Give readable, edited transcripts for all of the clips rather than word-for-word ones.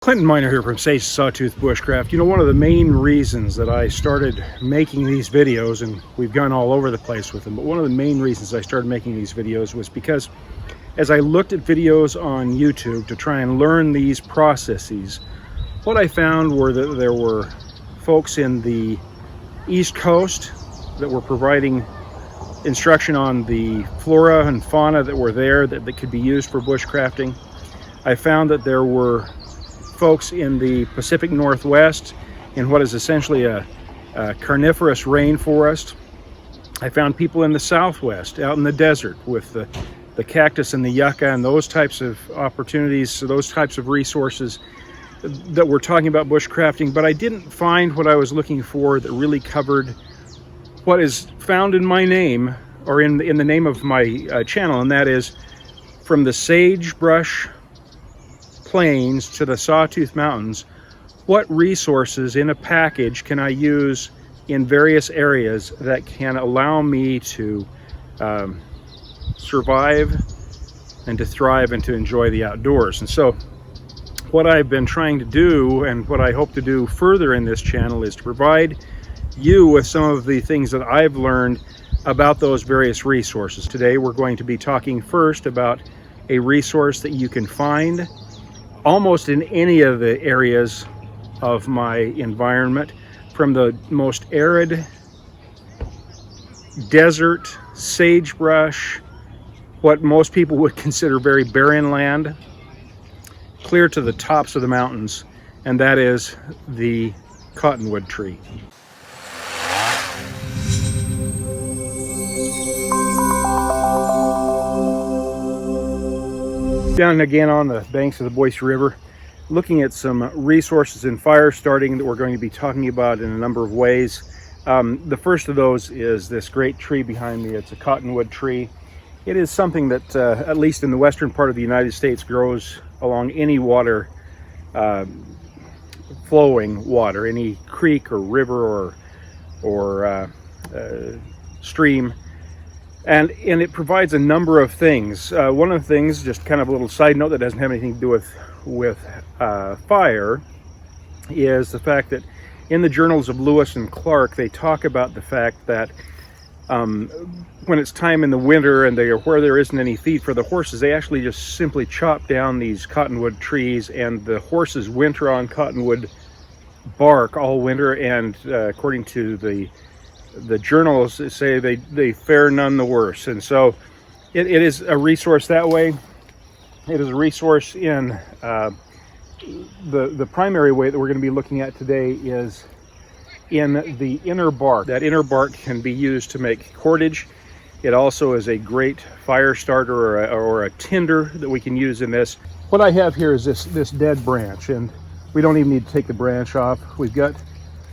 Clinton Miner here from Sage Sawtooth Bushcraft. You know, one of the main reasons that I started making these videos, and we've gone all over the place with them, but one of the main reasons I started making these videos was because as I looked at videos on YouTube to try and learn these processes, what I found were that there were folks in the East Coast that were providing instruction on the flora and fauna that were there that could be used for bushcrafting. I found that there were folks in the Pacific Northwest in what is essentially a carnivorous rainforest. I found people in the Southwest, out in the desert with the cactus and the yucca and those types of opportunities, so those types of resources that were talking about bushcrafting, but I didn't find what I was looking for that really covered what is found in my name, or in the name of my channel, and that is from the sagebrush plains to the Sawtooth Mountains. What resources in a package can I use in various areas that can allow me to survive and to thrive and to enjoy the outdoors? And so what I've been trying to do, and what I hope to do further in this channel, is to provide you with some of the things that I've learned about those various resources. Today we're going to be talking first about a resource that you can find almost in any of the areas of my environment, from the most arid desert, sagebrush, what most people would consider very barren land, clear to the tops of the mountains, and that is the cottonwood tree. Down again on the banks of the Boise River, looking at some resources in fire starting that we're going to be talking about in a number of ways. The first of those is this great tree behind me. It's a cottonwood tree. It is something that, at least in the western part of the United States, grows along any water, flowing water, any creek or river or stream. And it provides a number of things. One of the things, just kind of a little side note that doesn't have anything to do with fire, is the fact that in the journals of Lewis and Clark, they talk about the fact that when it's time in the winter and where there isn't any feed for the horses, they actually just simply chop down these cottonwood trees, and the horses winter on cottonwood bark all winter, and according to the journals say they fare none the worse. And so it is a resource that way. It is a resource in the primary way that we're going to be looking at today is in the inner bark. That inner bark can be used to make cordage. It also is a great fire starter or a tinder that we can use in this. What I have here is this dead branch, and we don't even need to take the branch off. We've got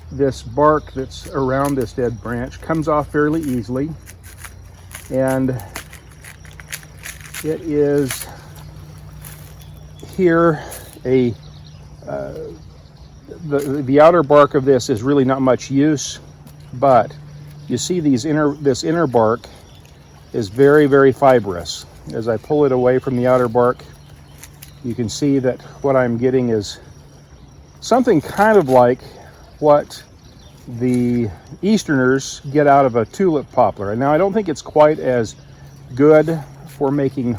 this bark that's around this dead branch, comes off fairly easily, and it is here the outer bark of this is really not much use, but you see this inner bark is very, very fibrous. As I pull it away from the outer bark, you can see that what I'm getting is something kind of like what the Easterners get out of a tulip poplar. Now, I don't think it's quite as good for making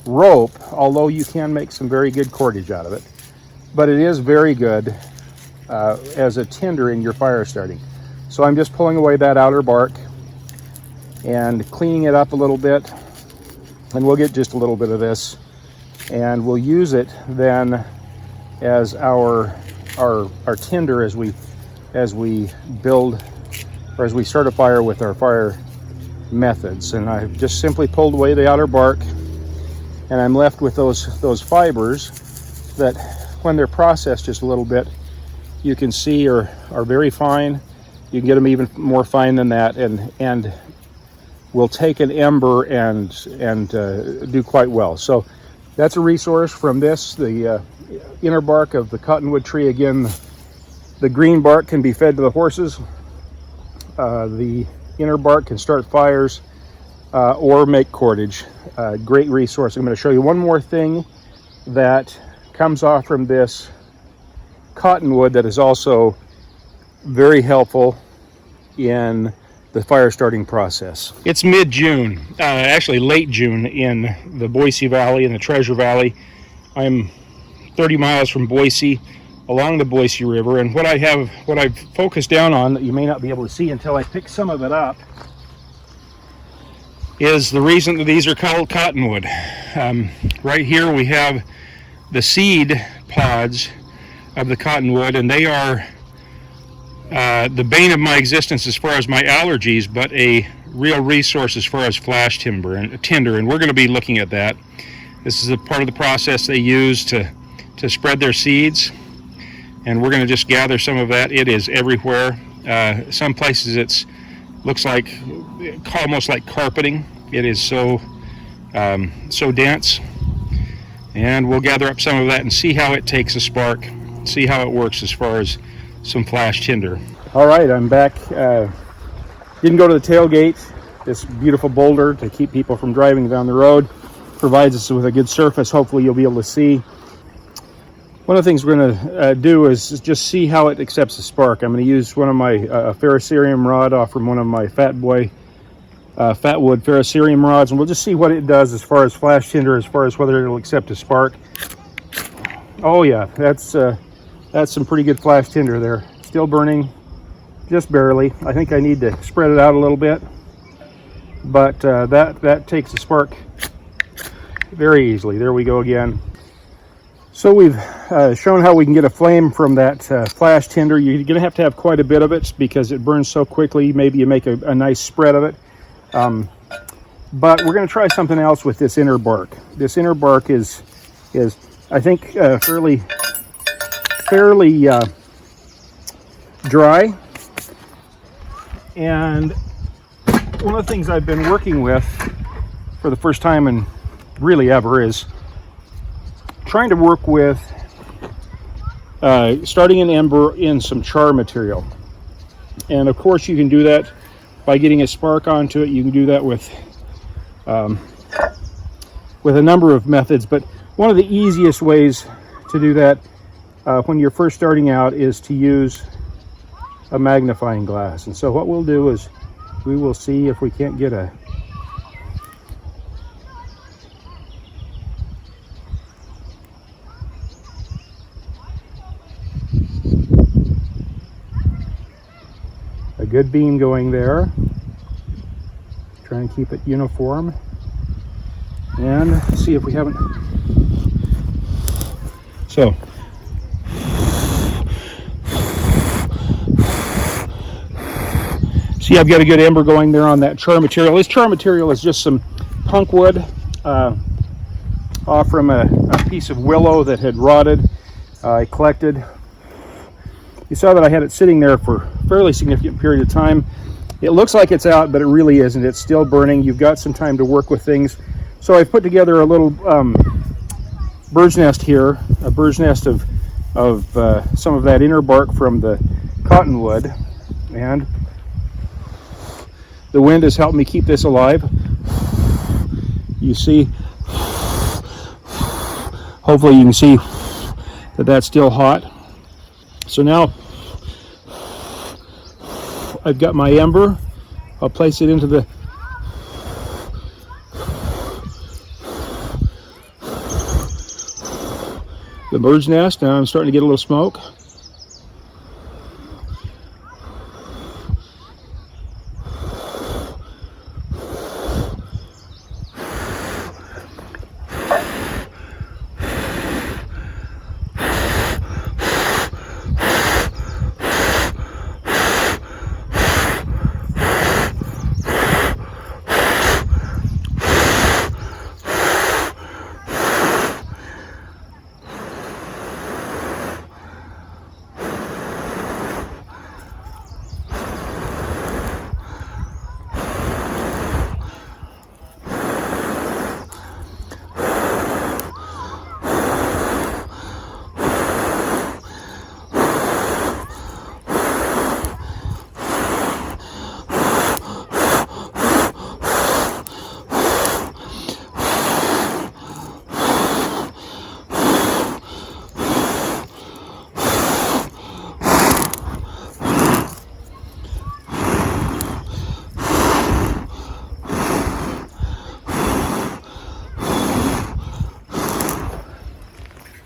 rope, although you can make some very good cordage out of it, but it is very good as a tinder in your fire starting. So I'm just pulling away that outer bark and cleaning it up a little bit, and we'll get just a little bit of this, and we'll use it then as our tinder as we build, or as we start a fire with our fire methods. And I've just simply pulled away the outer bark, and I'm left with those fibers that, when they're processed just a little bit, you can see are very fine. You can get them even more fine than that, and will take an ember and do quite well. So that's a resource from this, the inner bark of the cottonwood tree. Again, the green bark can be fed to the horses. The inner bark can start fires or make cordage. Great resource. I'm going to show you one more thing that comes off from this cottonwood that is also very helpful in the fire starting process. It's mid-June, actually late June in the Boise Valley, in the Treasure Valley. I'm 30 miles from Boise, along the Boise River, and what I've focused down on that you may not be able to see until I pick some of it up is the reason that these are called cottonwood. Right here we have the seed pods of the cottonwood, and they are the bane of my existence as far as my allergies, but a real resource as far as flash timber and tinder, and we're going to be looking at that. This is a part of the process they use to spread their seeds, and we're going to just gather some of that. It is everywhere. Some places it's looks like almost like carpeting. It is so dense, and we'll gather up some of that and see how it takes a spark, see how it works as far as some flash tinder. All right, I'm back. Didn't go to the tailgate. This beautiful boulder to keep people from driving down the road provides us with a good surface. Hopefully you'll be able to see. One of the things we're going to do is just see how it accepts a spark. I'm going to use one of my ferrocerium rod off from one of my Fatwood ferrocerium rods, and we'll just see what it does as far as flash tinder, as far as whether it'll accept a spark. Oh yeah, that's some pretty good flash tinder there. Still burning, just barely. I think I need to spread it out a little bit, but that takes a spark very easily. There we go again. So we've shown how we can get a flame from that flash tinder. You're going to have quite a bit of it because it burns so quickly. Maybe you make a nice spread of it. But we're going to try something else with this inner bark. This inner bark is I think fairly dry, and one of the things I've been working with for the first time and really ever is trying to work with starting an ember in some char material. And of course you can do that by getting a spark onto it. You can do that with a number of methods, but one of the easiest ways to do that when you're first starting out is to use a magnifying glass. And so what we'll do is we will see if we can't get a good beam going there. Try and keep it uniform, and see if we haven't. So see, I've got a good ember going there on that char material. This char material is just some punk wood off from a piece of willow that had rotted. I collected. You saw that I had it sitting there for a fairly significant period of time. It looks like it's out, but it really isn't. It's still burning. You've got some time to work with things. So I've put together a little bird's nest here, a bird's nest of some of that inner bark from the cottonwood, and the wind has helped me keep this alive. You see, hopefully you can see that that's still hot. So now I've got my ember. I'll place it into the bird's nest. Now I'm starting to get a little smoke.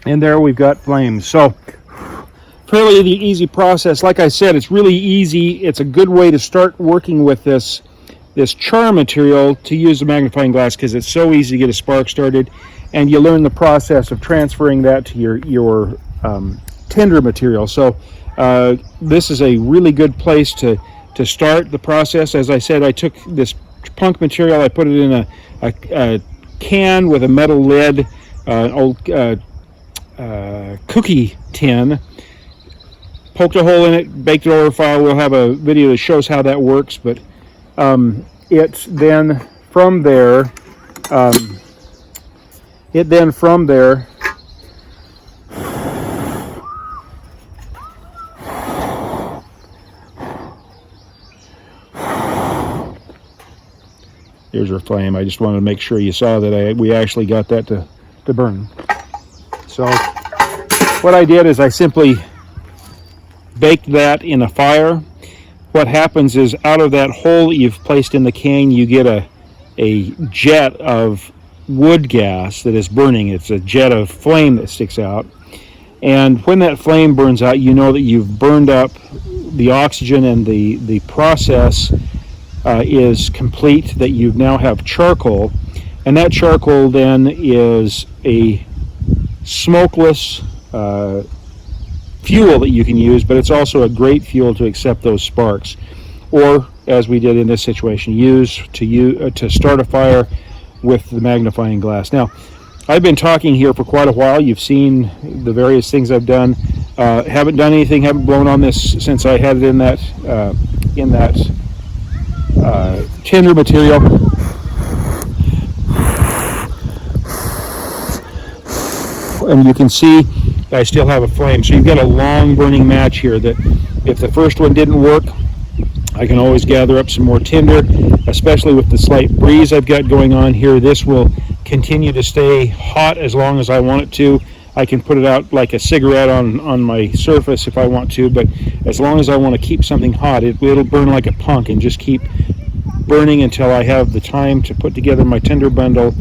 and there we've got flames. So fairly easy process. Like I said, it's really easy. It's a good way to start working with this char material to use the magnifying glass, because it's so easy to get a spark started, and you learn the process of transferring that to your tinder material. So this is a really good place to start the process. As I said, I took this punk material, I put it in a can with a metal lid, an old cookie tin, poked a hole in it, baked it over fire. We'll have a video that shows how that works, but it's then from there, here's our flame. I just wanted to make sure you saw that we actually got that to burn. So what I did is I simply baked that in a fire. What happens is, out of that hole that you've placed in the cane, you get a jet of wood gas that is burning. It's a jet of flame that sticks out. And when that flame burns out, you know that you've burned up the oxygen, and the process is complete, that you now have charcoal. And that charcoal then is a smokeless fuel that you can use, but it's also a great fuel to accept those sparks, or, as we did in this situation, use to start a fire with the magnifying glass. Now, I've been talking here for quite a while. You've seen the various things I've done. Haven't done anything, haven't blown on this since I had it in that tinder material. And you can see I still have a flame. So you've got a long burning match here, that if the first one didn't work, I can always gather up some more tinder, especially with the slight breeze I've got going on here. This will continue to stay hot as long as I want it to. I can put it out like a cigarette on my surface if I want to, but as long as I want to keep something hot, it'll burn like a punk and just keep burning until I have the time to put together my tinder bundle,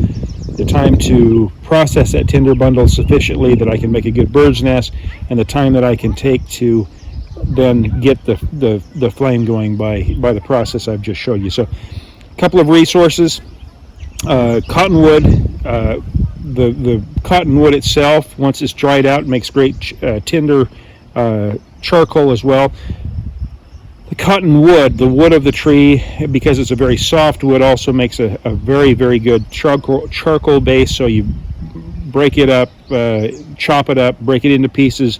the time to process that tinder bundle sufficiently that I can make a good bird's nest, and the time that I can take to then get the flame going by the process I've just showed you. So a couple of resources. Cottonwood, the cottonwood itself, once it's dried out, makes great tinder charcoal as well. The cottonwood, the wood of the tree, because it's a very soft wood, also makes a very, very good charcoal base. So you break it up, chop it up, break it into pieces,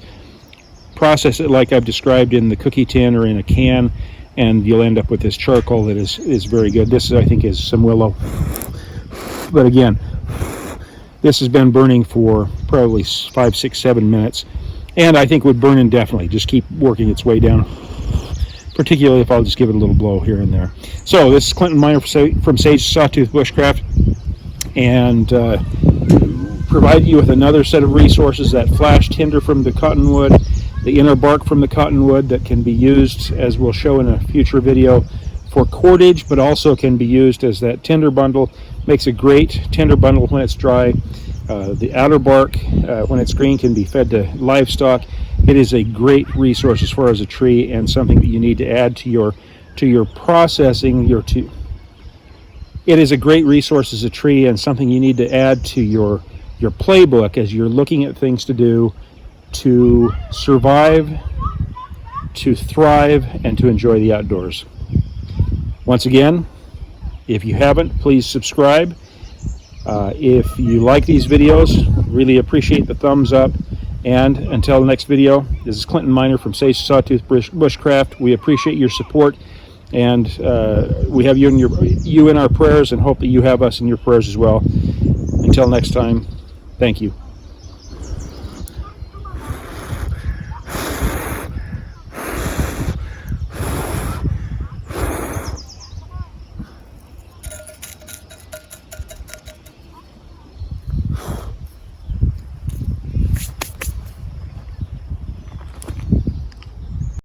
process it like I've described in the cookie tin or in a can, and you'll end up with this charcoal that is very good. This, I think, is some willow. But again, this has been burning for probably 5, 6, 7 minutes, and I think would burn indefinitely. Just keep working its way down, particularly if I'll just give it a little blow here and there. So this is Clinton Miner from Sage Sawtooth Bushcraft, and provide you with another set of resources: that flash tinder from the cottonwood, the inner bark from the cottonwood that can be used, as we'll show in a future video, for cordage, but also can be used as that tinder bundle. Makes a great tinder bundle when it's dry. The outer bark, when it's green, can be fed to livestock. It is a great resource as far as a tree, and something that you need to add to your processing. It is a great resource as a tree, and something you need to add to your playbook as you're looking at things to do to survive, to thrive, and to enjoy the outdoors. Once again, if you haven't, please subscribe. If you like these videos, really appreciate the thumbs up. And until the next video, this is Clinton Miner from Sage Sawtooth Bushcraft. We appreciate your support, and we have you in our prayers, and hope that you have us in your prayers as well. Until next time, thank you.